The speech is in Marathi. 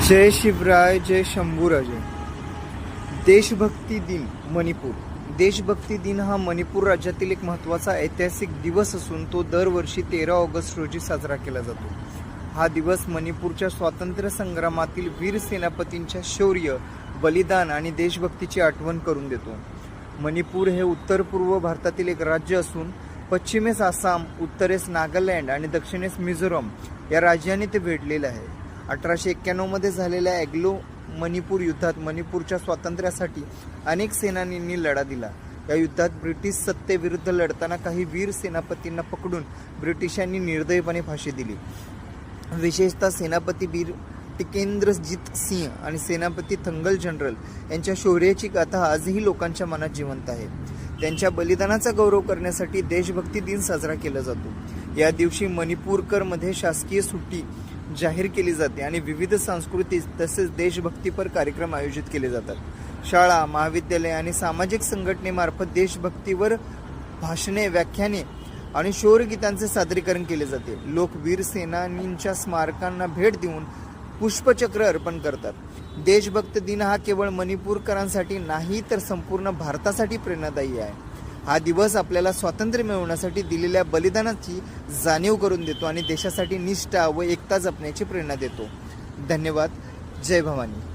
जय शिवराय, जय शंभूराजे। देशभक्ती दिन मणिपूर। देशभक्ती दिन हा मणिपूर राज्यातील एक महत्त्वाचा ऐतिहासिक दिवस असून तो दरवर्षी 13 ऑगस्ट रोजी साजरा केला जातो। हा दिवस मणिपूरच्या स्वातंत्र्य संग्रामातील वीर सेनापतींच्या शौर्य, बलिदान आणि देशभक्तीची आठवण करून देतो। मणिपूर हे उत्तर पूर्व भारतातील एक राज्य असून पश्चिमेस आसाम, उत्तरेस नागालँड आणि दक्षिणेस मिझोरम या राज्यांनी ते वेढलेले आहे। 1891 मध्ये झालेल्या अँग्लो मणिपूर युद्धात मणिपूरच्या स्वातंत्र्यासाठी अनेक सेनानींनी लढा दिला। या युद्धात ब्रिटिश सत्तेविरुद्ध लढताना काही वीर सेनापतींना पकडून ब्रिटिशांनी निर्दयीपणे फाशी दिली। विशेषतः सेनापती वीर टिकेंद्रजीत सिंह आणि सेनापती थंगल जनरल यांच्या शौर्याची गाथा आजही लोकांच्या मनात जिवंत आहे। त्यांच्या बलिदानाचा गौरव करण्यासाठी देशभक्ती दिन साजरा केला जातो। या दिवशी मणिपूरमध्ये शासकीय सुट्टी जाहीर केली जाते आणि विविध सांस्कृतिक तसेच देशभक्तीपर कार्यक्रम आयोजित केले जातात। शाळा, महाविद्यालय आणि सामाजिक संघटनेमार्फत देशभक्तीवर भाषणे, व्याख्याने आणि शौर्यगीतांचे सादरीकरण केले जाते। लोक वीर सेनानींच्या स्मारकांना भेट देऊन पुष्पचक्र अर्पण करतात। देशभक्त दिन हा केवळ मणिपूरकरांसाठी नाही तर संपूर्ण भारतासाठी प्रेरणादायी आहे। हा दिवस आपल्याला स्वातंत्र्य मिळवण्यासाठी दिलेल्या बलिदानाची जाणीव करून देतो आणि देशासाठी निष्ठा व एकता जपण्याची प्रेरणा देतो। धन्यवाद। जय भवानी।